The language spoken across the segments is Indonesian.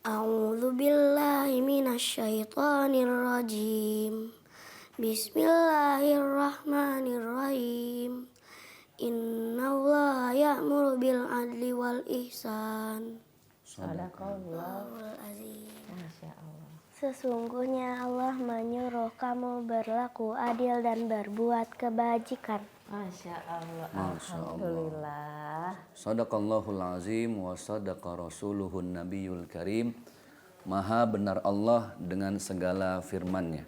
A'udzu billahi minasyaitonir rajim. Bismillahirrahmanirrahim. Innallaha ya'muru bil adli wal ihsan. Sadaqallahul azim. Masya Allah. Sesungguhnya Allah menyuruh kamu berlaku adil dan berbuat kebajikan. Masya Allah. Masya Allah. Alhamdulillah. Sadaqallahul azim wa sadaqa rasuluhun nabiyul karim. Maha benar Allah dengan segala firman-Nya.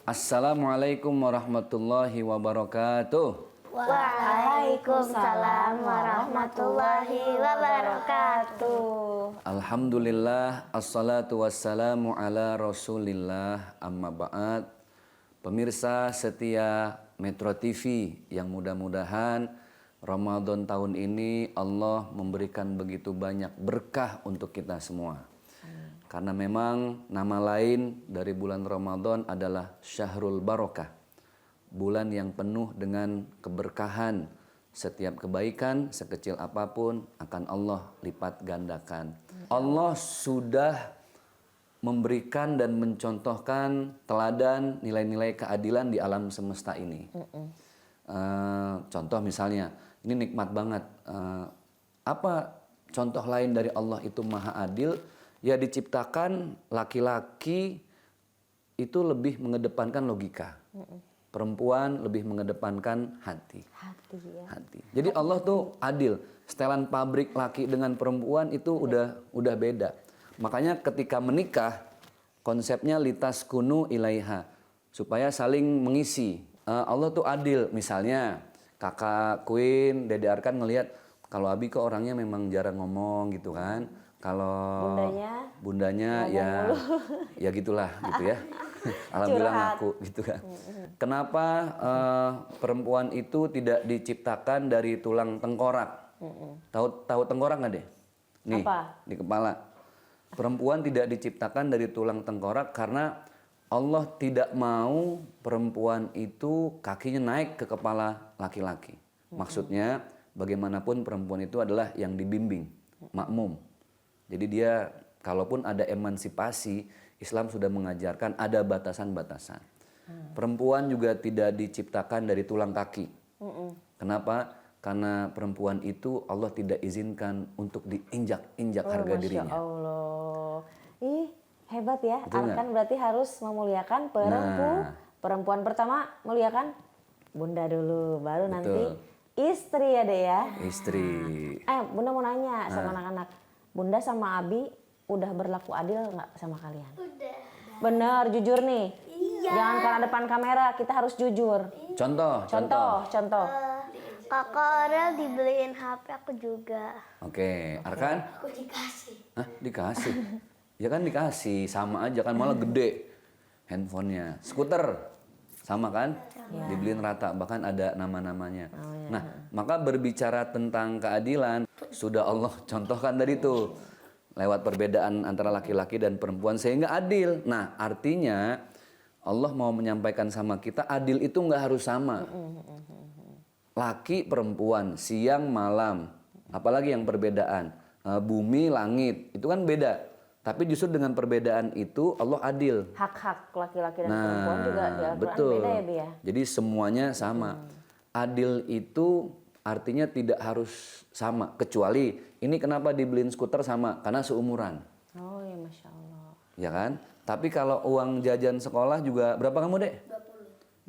Assalamualaikum warahmatullahi wabarakatuh. Waalaikumsalam warahmatullahi wabarakatuh. Alhamdulillah, assalatu wassalamu ala rasulillah, amma ba'd. Pemirsa setia Metro TV yang mudah-mudahan Ramadan tahun ini Allah memberikan begitu banyak berkah untuk kita semua. Karena memang nama lain dari bulan Ramadan adalah Syahrul Barokah. Bulan yang penuh dengan keberkahan. Setiap kebaikan sekecil apapun akan Allah lipat gandakan. Allah sudah memberikan dan mencontohkan teladan nilai-nilai keadilan di alam semesta ini. Contoh misalnya, ini nikmat banget. Apa contoh lain dari Allah itu maha adil? Ya diciptakan laki-laki itu lebih mengedepankan logika. Perempuan lebih mengedepankan hati. Hati. Jadi Allah tuh adil. Setelan pabrik laki dengan perempuan itu udah beda. Makanya ketika menikah konsepnya litas kunu ilaiha, supaya saling mengisi. Allah tuh adil. Misalnya kakak Queen, Dede Arkan ngelihat kalau Abi kok orangnya memang jarang ngomong gitu kan. Kalau bundanya ya gitulah gitu ya. Alhamdulillah ngaku gitu kan. Kenapa perempuan itu tidak diciptakan dari tulang tengkorak? Tahu tengkorak nggak deh? Nih, apa? Di kepala. Perempuan tidak diciptakan dari tulang tengkorak karena Allah tidak mau perempuan itu kakinya naik ke kepala laki-laki. Maksudnya bagaimanapun perempuan itu adalah yang dibimbing, makmum. Jadi dia kalaupun ada emansipasi, Islam sudah mengajarkan ada batasan-batasan. Perempuan juga tidak diciptakan dari tulang kaki. Kenapa? Karena perempuan itu Allah tidak izinkan untuk diinjak-injak harga dirinya. Masya Allah. Ih, hebat ya. Betul Arkan berarti harus memuliakan perempuan pertama muliakan bunda dulu, baru nanti istri ya deh ya. Istri. Bunda mau nanya sama anak-anak. Bunda sama Abi udah berlaku adil nggak sama kalian? Udah. Bener, jujur nih. Iya. Jangan karena depan kamera, kita harus jujur. Contoh. Kakak Aurel dibeliin HP, aku juga. Oke, Arkan? Aku dikasih. Hah, dikasih? Ya kan dikasih, sama aja kan, malah gede handphonenya. Skuter, sama kan? Dibeliin rata, bahkan ada nama-namanya. Nah, maka berbicara tentang keadilan, sudah Allah contohkan dari itu. Lewat perbedaan antara laki-laki dan perempuan, sehingga adil. Nah, artinya Allah mau menyampaikan sama kita, adil itu nggak harus sama. Laki, perempuan, siang, malam, apalagi yang perbedaan. Bumi, langit, itu kan beda. Tapi justru dengan perbedaan itu Allah adil. Hak-hak laki-laki dan perempuan juga di Al-Quran beda ya, Bi ya? Jadi semuanya sama. Adil itu artinya tidak harus sama. Kecuali ini kenapa dibeliin skuter sama? Karena seumuran. Oh ya Masya Allah. Ya kan? Tapi kalau uang jajan sekolah juga berapa kamu dek?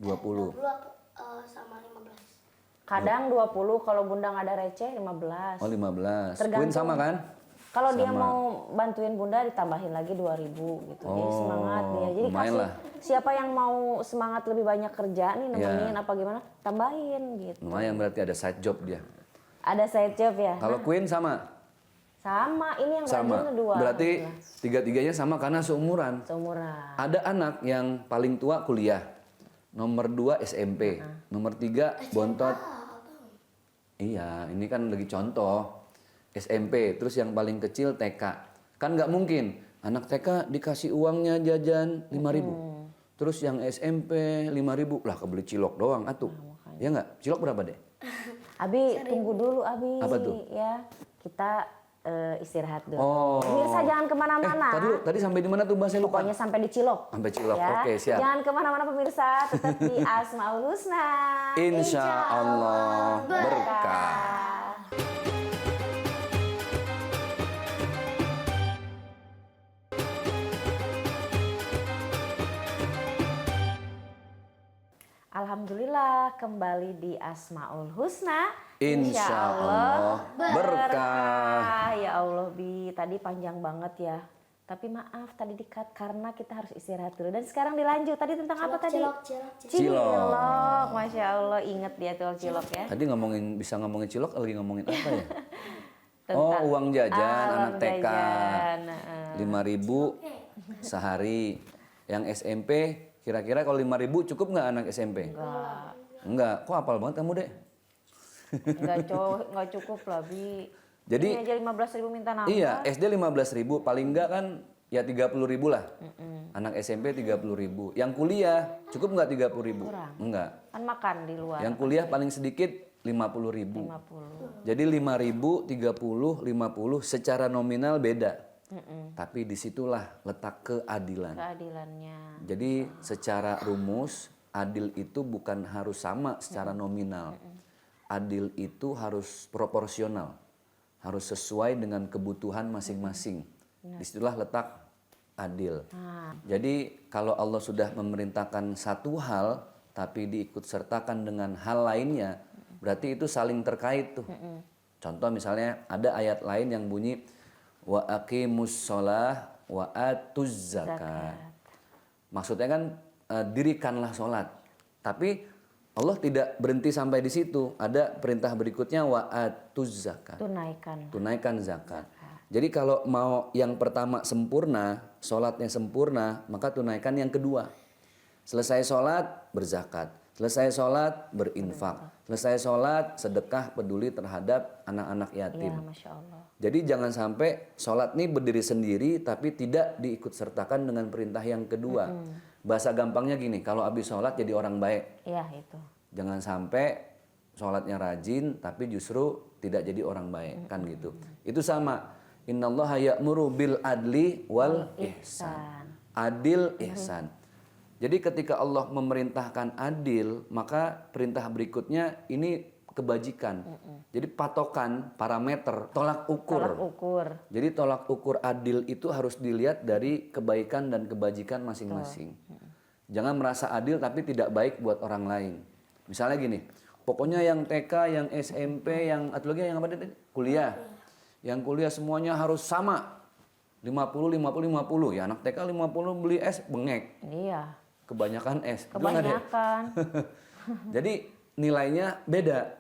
20. 20 aku sama 15. Kadang 20, kalau bunda nggak ada receh 15. Oh 15. Tergantung. Queen sama kan? Kalau dia mau bantuin bunda ditambahin lagi 2.000 gitu. Jadi semangat dia. Jadi kasih lah. Siapa yang mau semangat lebih banyak kerja nih nemenin apa gimana, tambahin gitu. Lumayan berarti ada side job dia. Ada side job ya? Kalau Queen sama? Sama, ini yang Sama. rajin 2. Berarti tiga-tiganya sama karena seumuran. Seumuran. Ada anak yang paling tua kuliah. Nomor 2 SMP. Nomor 3 bontot. Iya, ini kan lagi contoh. SMP, terus yang paling kecil TK. Kan nggak mungkin anak TK dikasih uangnya jajan 5.000. Terus yang SMP 5.000, lah kebeli cilok doang atuh. Ya nggak? Cilok berapa deh? Abi tunggu dulu Abi. Apa tuh? Ya, kita istirahat dulu. Oh. Pemirsa jangan kemana-mana. Tadi sampai di mana tuh Mbak? Saya lupa. Pokoknya sampai di Cilok. Sampai Cilok, Ya. oke siap. Jangan kemana-mana pemirsa, tetap di Asmaul Husna. Insya Allah berkah. Alhamdulillah kembali di Asmaul Husna. Insya Allah berkah. Ya Allah Bi, tadi panjang banget ya. Tapi maaf tadi di-cut karena kita harus istirahat dulu. Dan sekarang dilanjut. Tadi tentang apa tadi? Cilok. Masya Allah, inget dia tuh cilok ya. Tadi bisa ngomongin cilok, lagi ngomongin apa ya? Tentang- uang jajan uang anak TK. jajan. 5.000 sehari. Yang SMP kira-kira kalau 5.000 cukup nggak anak SMP? Enggak. Kok hafal banget kamu, Dek? Nggak cukup lah Bi. Jadi ini aja 15.000 minta nambah. iya, SD 15.000 paling enggak kan ya 30.000 lah. Anak SMP 30.000. Yang kuliah cukup nggak 30.000? Enggak. Kan makan di luar. Yang kuliah paling sedikit 50.000. 50. Jadi 5.000, 30, 50 secara nominal beda. Tapi disitulah letak keadilan. Keadilannya. Jadi secara rumus adil itu bukan harus sama secara nominal. Adil itu harus proporsional. Harus sesuai dengan kebutuhan masing-masing. Disitulah letak adil. Jadi kalau Allah sudah memerintahkan satu hal tapi diikut sertakan dengan hal lainnya, berarti itu saling terkait tuh. Contoh misalnya ada ayat lain yang bunyi wa aqimus shalah wa atuz zakat. Maksudnya kan dirikanlah sholat. Tapi Allah tidak berhenti sampai di situ. Ada perintah berikutnya wa atuz zakat. Tunaikan zakat. Jadi kalau mau yang pertama sempurna, sholatnya sempurna, maka tunaikan yang kedua. Selesai sholat, berzakat. Selesai sholat, berinfak. Selesai sholat, sedekah peduli terhadap anak-anak yatim. Ya, Masya Allah. Jadi jangan sampai sholat ini berdiri sendiri tapi tidak diikut sertakan dengan perintah yang kedua. Bahasa gampangnya gini, kalau habis sholat jadi orang baik. Iya itu. Jangan sampai sholatnya rajin tapi justru tidak jadi orang baik, kan gitu. Itu sama. Innallaha ya'muru bil adli wal ihsan. Adil ihsan. Jadi ketika Allah memerintahkan adil, maka perintah berikutnya ini kebajikan. Jadi patokan, parameter, tolak ukur. Tolak ukur. Jadi tolak ukur adil itu harus dilihat dari kebaikan dan kebajikan masing-masing. Jangan merasa adil tapi tidak baik buat orang lain. Misalnya gini, pokoknya yang TK, yang SMP, yang atau lagi yang apa tadi? Kuliah. Yang kuliah semuanya harus sama. 50, 50, 50. Ya anak TK 50 beli es bengek. Iya. Kebanyakan es. Kebanyakan. Jadi nilainya beda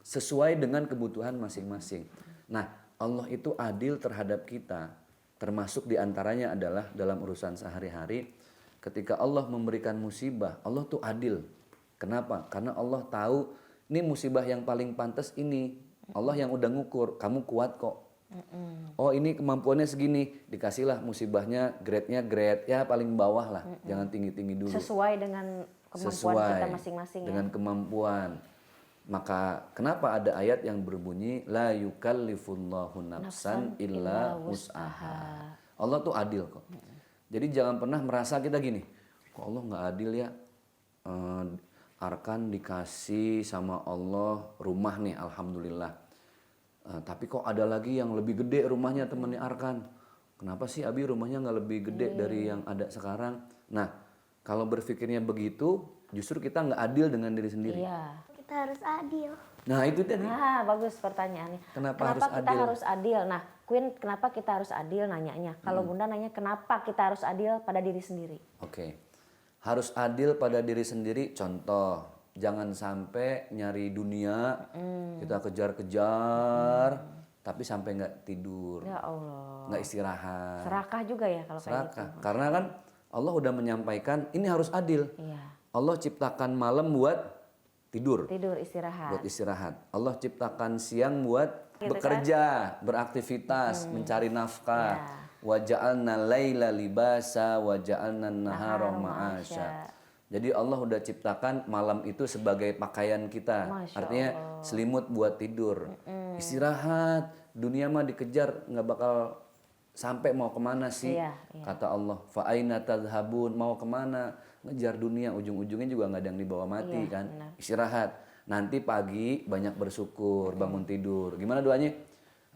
sesuai dengan kebutuhan masing-masing. Nah, Allah itu adil terhadap kita. Termasuk diantaranya adalah dalam urusan sehari-hari. Ketika Allah memberikan musibah, Allah tuh adil. Kenapa? Karena Allah tahu ini musibah yang paling pantas ini. Allah yang udah ngukur, kamu kuat kok. Oh ini kemampuannya segini, dikasihlah musibahnya, grade-nya grade ya paling bawah lah, jangan tinggi-tinggi dulu. Sesuai dengan kemampuan kita masing-masing dengan ya. Kemampuan. Maka kenapa ada ayat yang berbunyi la yukallifullahu nafsan illa wus'aha. Allah tuh adil kok. Jadi jangan pernah merasa kita gini, kok Allah nggak adil ya. Arkan dikasih sama Allah rumah nih, alhamdulillah. Tapi kok ada lagi yang lebih gede rumahnya temannya Arkan. Kenapa sih Abi rumahnya nggak lebih gede dari yang ada sekarang? Nah, kalau berpikirnya begitu, justru kita nggak adil dengan diri sendiri. Iya. Kita harus adil. Nah itu tadi. Nah, bagus pertanyaannya. Kenapa harus kita adil? harus adil? Nah, Queen, kenapa kita harus adil nanyanya? Kalau Bunda nanya kenapa kita harus adil pada diri sendiri? Oke. Harus adil pada diri sendiri. Contoh, jangan sampai nyari dunia, kita kejar-kejar, tapi sampai nggak tidur, Ya Allah. nggak istirahat. Serakah juga ya kalau kayak gitu. Serakah. Karena kan Allah udah menyampaikan ini harus adil. Iya. Allah ciptakan malam buat tidur, Tidur istirahat. buat istirahat. Allah ciptakan siang buat Gitu bekerja, beraktivitas, mencari nafkah. Wa ja'alna laila libasa wa ja'alna nahara ma'asya. Jadi Allah udah ciptakan malam itu sebagai pakaian kita. Masya Artinya selimut buat tidur. Istirahat, dunia mah dikejar nggak bakal sampai, mau kemana sih? Iya, iya. Kata Allah, fa aina tadhhabun, mau kemana? Ngejar dunia, ujung-ujungnya juga nggak ada yang dibawa mati Iya, kan. benar. Istirahat. Nanti pagi banyak bersyukur, bangun tidur. Gimana doanya?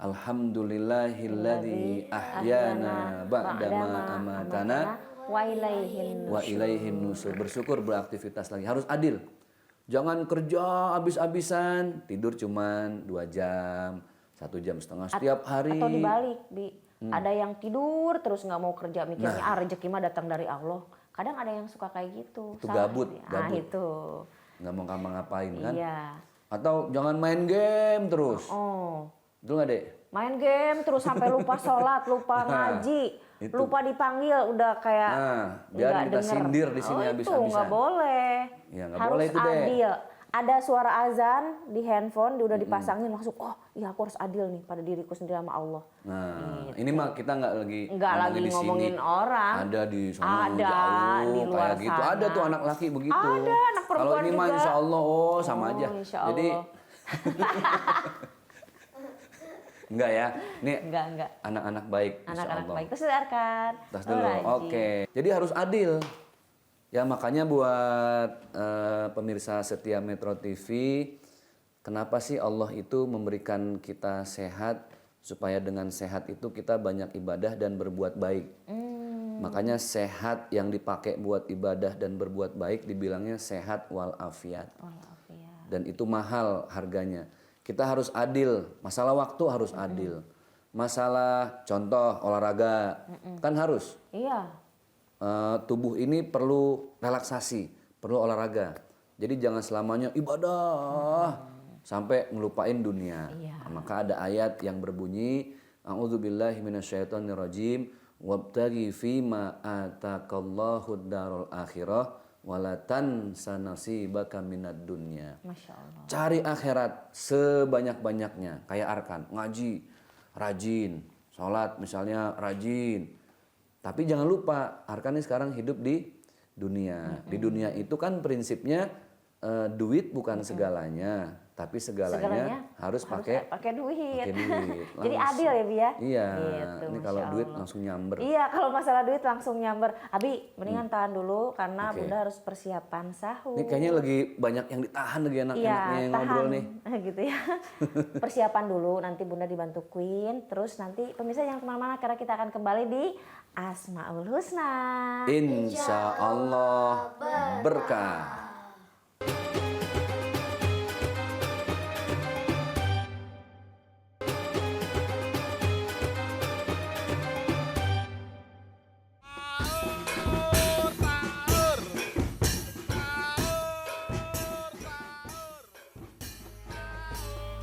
Alhamdulillahilladzi ahyana ba'dama amatana wa ilaihin wa ilaihin nusur. Bersyukur, beraktivitas lagi. Harus adil. Jangan kerja habis-habisan, tidur cuman 2 jam, 1,5 jam setiap hari. atau dibalik, Bi. Ada yang tidur terus nggak mau kerja, mikirnya rezeki mah datang dari Allah. Kadang ada yang suka kayak gitu. Itu Salah, gabut, Bi. gabut. Itu. Nggak mau ngapain kan? Iya. Atau jangan main game terus. Oh. Betul nggak, Dek? Main game terus sampai lupa sholat, lupa ngaji, Itu. lupa dipanggil, udah kayak Nah, biar nggak kita denger. sindir di sini Itu habis-habisan. nggak boleh. Ya, nggak Harus boleh itu, Dek. adil. Ada suara azan di handphone, udah dipasangin langsung, oh iya aku harus adil nih pada diriku sendiri sama Allah. Nah, ini mah kita nggak lagi Nggak lagi di sini. ngomongin orang. Ada di sana Ada jauh di luar kayak gitu. sana. Ada tuh anak laki begitu. Ada, anak Kalau perempuan ini mah juga. insya Allah sama aja. Insya Jadi Allah. enggak ya. Ini Enggak. anak-anak baik. insya Anak-anak Allah. baik. Terus dengarkan. Tas dulu. Oke. Jadi harus adil. Ya makanya buat pemirsa setia Metro TV, kenapa sih Allah itu memberikan kita sehat, supaya dengan sehat itu kita banyak ibadah dan berbuat baik. Makanya sehat yang dipakai buat ibadah dan berbuat baik dibilangnya sehat walafiat. Dan itu mahal harganya. Kita harus adil, masalah waktu harus adil. Masalah contoh olahraga kan harus. Iya. Tubuh ini perlu relaksasi, perlu olahraga. Jadi jangan selamanya ibadah sampai ngelupain dunia. Nah, maka ada ayat yang berbunyi, A'udzubillahi minasyaitonirrajim, wabtaghi fima ataqallahu darul akhirah wala tansa nasibaka minad dunya. Masya Allah. Cari akhirat sebanyak-banyaknya, kayak Arkan, ngaji rajin, sholat misalnya rajin. Tapi jangan lupa, Arkan ini sekarang hidup di dunia. Di dunia itu kan prinsipnya duit bukan segalanya, tapi segalanya harus pakai duit. pakai duit. Jadi adil ya, Bi ya? Iya. Gitu, Ini Masya kalau duit Allah. langsung nyamber. Iya, kalau masalah duit langsung nyamber. Abi, mendingan tahan dulu karena Oke. Bunda harus persiapan sahur. Ini kayaknya lagi banyak yang ditahan lagi enak-enaknya yang tahan. ngobrol nih. Gitu ya. Persiapan dulu, nanti Bunda dibantu Queen. Terus nanti pemirsa jangan kemana-mana karena kita akan kembali di Asmaul Husna. Insya Allah berkah.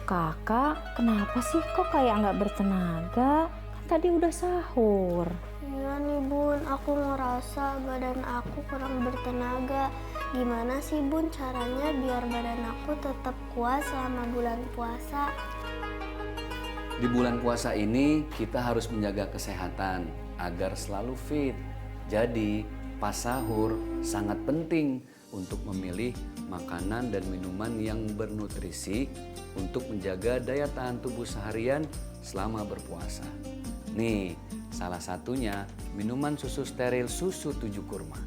Kakak, kenapa sih kok kayak nggak bertenaga? Kan tadi udah sahur. Iya nih Bun, aku ngerasa badan aku kurang bertenaga. Gimana sih Bun caranya biar badan aku tetap kuat selama bulan puasa? Di bulan puasa ini kita harus menjaga kesehatan agar selalu fit. Jadi pas sahur sangat penting untuk memilih makanan dan minuman yang bernutrisi untuk menjaga daya tahan tubuh seharian selama berpuasa. Nih, salah satunya minuman susu steril susu 7 kurma.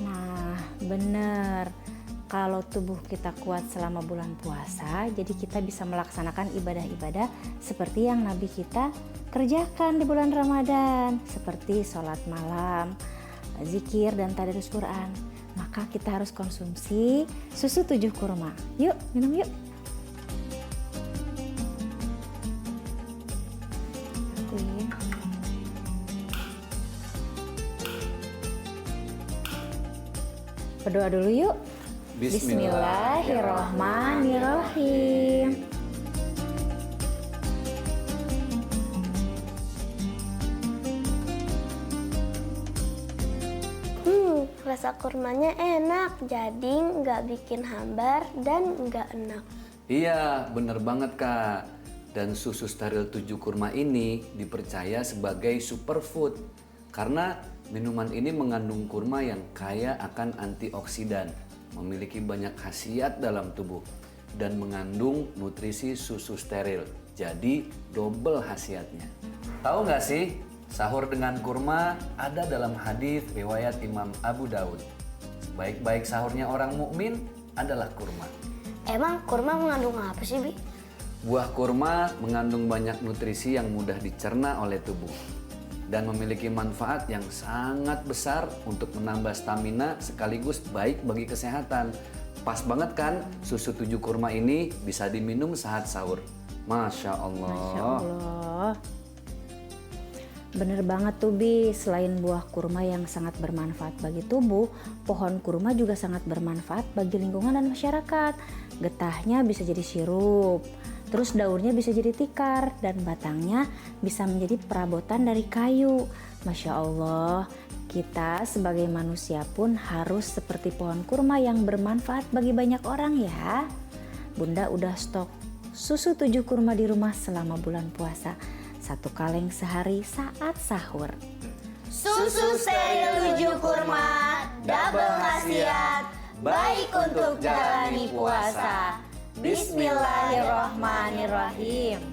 Nah, bener. Kalau tubuh kita kuat selama bulan puasa, jadi kita bisa melaksanakan ibadah-ibadah seperti yang Nabi kita kerjakan di bulan Ramadan. Seperti sholat malam, zikir, dan tadarus Quran. Maka kita harus konsumsi susu 7 kurma. Yuk, minum yuk. Berdoa dulu yuk. Bismillahirrohmanirrohim. Rasa kurmanya enak, jadi nggak bikin hambar dan nggak enak. Iya, bener banget Kak. Dan susu steril 7 kurma ini dipercaya sebagai superfood karena minuman ini mengandung kurma yang kaya akan antioksidan, memiliki banyak khasiat dalam tubuh, dan mengandung nutrisi susu steril. Jadi double khasiatnya. Tahu nggak sih, sahur dengan kurma ada dalam hadis riwayat Imam Abu Daud. Sebaik-baik sahurnya orang mukmin adalah kurma. Emang kurma mengandung apa sih, Bi? Buah kurma mengandung banyak nutrisi yang mudah dicerna oleh tubuh dan memiliki manfaat yang sangat besar untuk menambah stamina sekaligus baik bagi kesehatan. Pas banget kan, susu 7 kurma ini bisa diminum saat sahur. Masya Allah. Masya Allah. Bener banget tuh Bi, selain buah kurma yang sangat bermanfaat bagi tubuh, pohon kurma juga sangat bermanfaat bagi lingkungan dan masyarakat. Getahnya bisa jadi sirup, terus daunnya bisa jadi tikar, dan batangnya bisa menjadi perabotan dari kayu. Masya Allah, kita sebagai manusia pun harus seperti pohon kurma yang bermanfaat bagi banyak orang ya. Bunda udah stok susu 7 kurma di rumah selama bulan puasa. 1 kaleng sehari saat sahur. Susu steril 7 kurma, double khasiat, baik untuk jalani puasa. Bismillahirrahmanirrahim.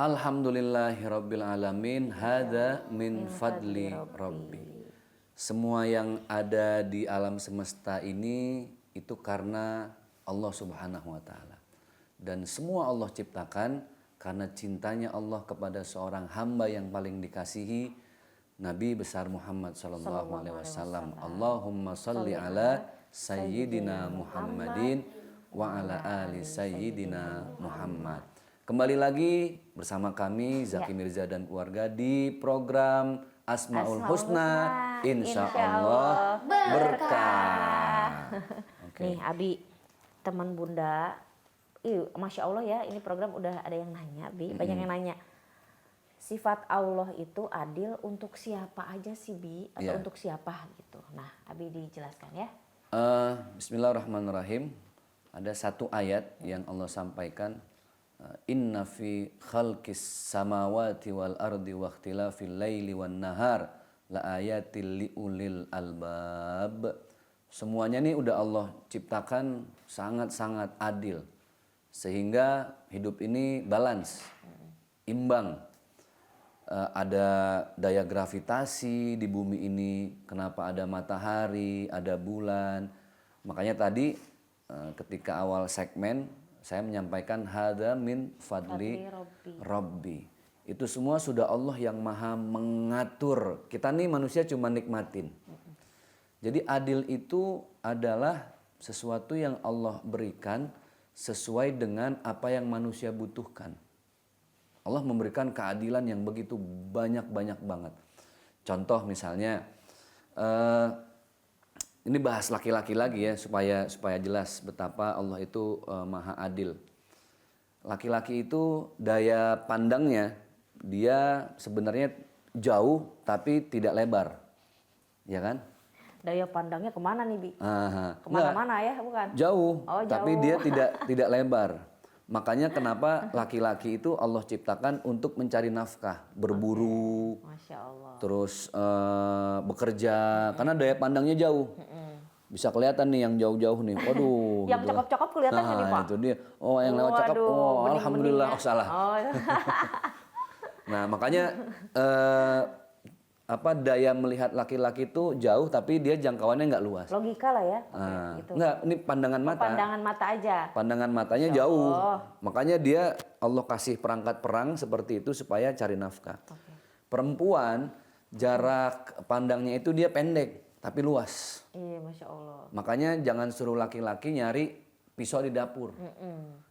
Alhamdulillahirabbil alamin, hadza min fadli rabbi. Semua yang ada di alam semesta ini itu karena Allah Subhanahu wa taala. Dan semua Allah ciptakan karena cintanya Allah kepada seorang hamba yang paling dikasihi, Nabi besar Muhammad sallallahu alaihi wasallam. Allahumma shalli ala sayyidina Muhammadin wa ala ali sayyidina Muhammad. Kembali lagi bersama kami Zaki Mirza dan keluarga di program Asmaul Husna, insya Allah berkah. Nih Abi, teman Bunda, Masya Allah ya, ini program udah ada yang nanya Bi, banyak yang nanya. Sifat Allah itu adil untuk siapa aja sih Bi, atau untuk siapa gitu. Nah Abi dijelaskan ya. Bismillahirrahmanirrahim. Ada satu ayat yang Allah sampaikan. Inna fi khalqis samawati wal ardi wa ikhtilafil laili wan nahar la ayatil liulil albab. Semuanya ini udah Allah ciptakan sangat-sangat adil. Sehingga hidup ini balance, imbang. Ada daya gravitasi di bumi ini, kenapa ada matahari, ada bulan. Makanya tadi ketika awal segmen saya menyampaikan hadza min fadli rabbi. Itu semua sudah Allah yang maha mengatur. Kita nih manusia cuma nikmatin. Jadi adil itu adalah sesuatu yang Allah berikan sesuai dengan apa yang manusia butuhkan. Allah memberikan keadilan yang begitu banyak banget. Contoh misalnya, ini bahas laki-laki lagi ya supaya jelas betapa Allah itu maha adil. Laki-laki itu daya pandangnya dia sebenarnya jauh tapi tidak lebar, ya kan? Daya pandangnya kemana nih Bi? Kemana-mana ya bukan? Jauh, jauh. Tapi dia tidak lebar. Makanya kenapa laki-laki itu Allah ciptakan untuk mencari nafkah, berburu, Masya Allah. Terus bekerja, karena daya pandangnya jauh. Bisa kelihatan nih yang jauh-jauh nih, waduh. Yang gitu. cakep-cakep kelihatan nih Pak? Itu dia. Oh yang lewat cakep, oh alhamdulillah, ya. oh salah. Nah makanya daya melihat laki-laki itu jauh tapi dia jangkauannya nggak luas. Logika lah ya. Gitu. Nggak, ini pandangan mata. Pandangan mata aja. Pandangan matanya jauh. Makanya dia Allah kasih perangkat perang seperti itu supaya cari nafkah. Perempuan jarak pandangnya itu dia pendek tapi luas. Iya, Masya Allah. Makanya jangan suruh laki-laki nyari pisau di dapur.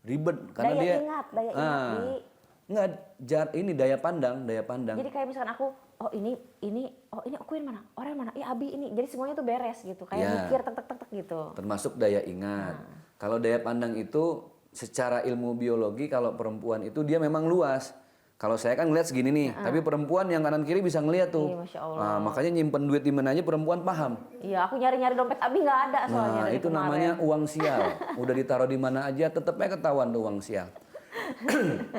Ribet karena daya dia ingat. Enggak, ini daya pandang. Jadi kayak misalkan aku, ini aku yang mana? Orang yang mana? Iya Abi ini. Jadi semuanya tuh beres gitu. Kayak mikir tek gitu. Termasuk daya ingat. Kalau daya pandang itu secara ilmu biologi kalau perempuan itu dia memang luas. Kalau saya kan ngeliat segini nih, tapi perempuan yang kanan kiri bisa ngeliat tuh. Iya, Masya Allah. Nah, makanya nyimpen duit di mana aja perempuan paham. Iya, aku nyari-nyari dompet Abi nggak ada soalnya. Nah, itu namanya uang sial. Udah ditaruh di mana aja, tetep aja ketahuan tuh uang sial.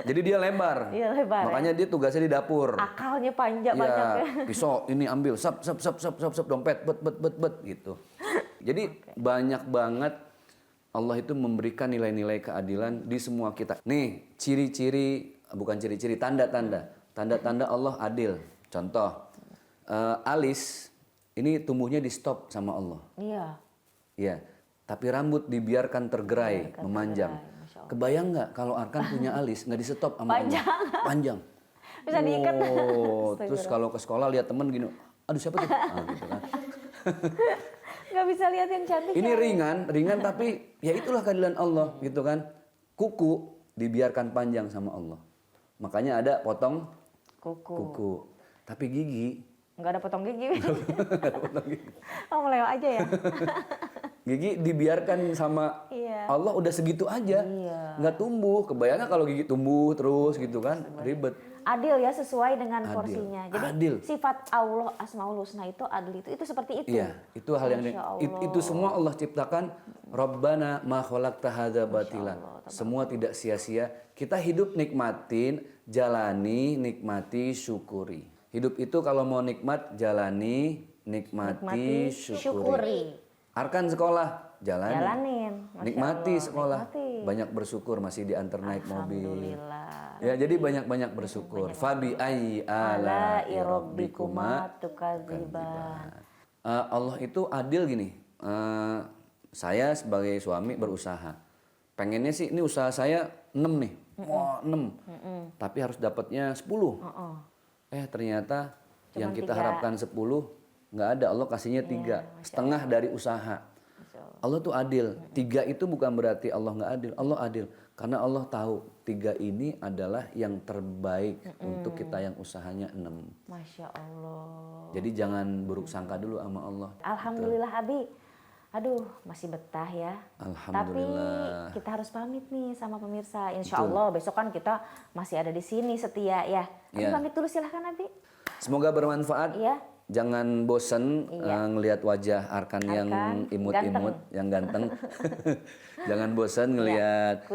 Jadi dia lebar. Iya, lebar. Makanya dia tugasnya di dapur. Akalnya panjang banyak ya. Pisau ini ambil, sap dompet, bet gitu. Jadi banyak banget Allah itu memberikan nilai-nilai keadilan di semua kita. Nih, ciri-ciri, bukan ciri-ciri, tanda-tanda. Tanda-tanda Allah adil. Contoh, alis ini tumbuhnya di stop sama Allah. Iya. Iya, tapi rambut dibiarkan tergerai, memanjang. Kebayang nggak kalau Arkan punya alis, nggak di stop sama Allah? Panjang. Bisa diikat. Oh, terus kalau ke sekolah lihat temen gini, aduh siapa tuh? Ah, gitu kan. Nggak bisa lihat yang cantik. Ini ya. ringan tapi ya itulah keadilan Allah gitu kan. Kuku dibiarkan panjang sama Allah. Makanya ada potong kuku. Tapi gigi Nggak ada potong gigi. Oh, melewat aja ya. gigi dibiarkan sama Iya. Allah udah segitu aja. Iya. Nggak tumbuh. Kebayangnya kalau gigi tumbuh terus gitu kan, ribet. Adil ya, sesuai dengan Adil. porsinya. Jadi Adil. sifat Allah Asmaul Husna itu adil, itu seperti itu. Iya, itu hal yang Masya Allah. itu semua Allah ciptakan. Rabbana ma khalaqta hadza batilan. Semua tidak sia-sia. Kita hidup nikmatin, jalani, nikmati, syukuri. Hidup itu kalau mau nikmat, jalani, nikmati, syukuri. Arkan sekolah, jalanin. Masya Nikmati Allah, sekolah. nikmati. Banyak bersyukur masih diantar naik mobil. Alhamdulillah. Ya, jadi banyak-banyak bersyukur. Fabi ayyi ala'i rabbikuma tukadziban. Allah itu adil gini. Saya sebagai suami berusaha. Pengennya sih ini usaha saya 6 nih. Wah, 6. Tapi harus dapatnya 10. Ternyata yang kita 3. harapkan 10 nggak ada. Allah kasihnya 3. Setengah dari usaha. Allah tuh adil. 3 itu bukan berarti Allah nggak adil. Allah adil. Karena Allah tahu 3 ini adalah yang terbaik untuk kita yang usahanya 6. Masya Allah. Jadi jangan buruk sangka dulu sama Allah. Alhamdulillah Abi. Aduh, masih betah ya. Alhamdulillah. Tapi kita harus pamit nih sama pemirsa. Insya Allah besok kan kita masih ada di sini setia ya. Abi Iya. pamit dulu silahkan Abi. Semoga bermanfaat. Iya. Jangan bosen ngelihat wajah Arkan yang imut-imut, yang ganteng. Jangan bosen ngelihat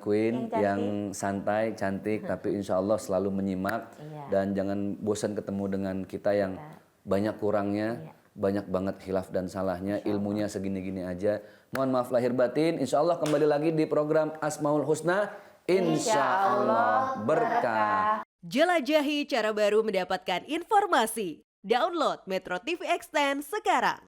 Queen yang santai, cantik, tapi insya Allah selalu menyimak. Dan jangan bosan ketemu dengan kita yang banyak kurangnya, banyak banget khilaf dan salahnya, ilmunya segini-gini aja. Mohon maaf lahir batin. Insya Allah kembali lagi di program Asmaul Husna. Insya Allah berkah. Jelajahi cara baru mendapatkan informasi. Download Metro TV Extend sekarang.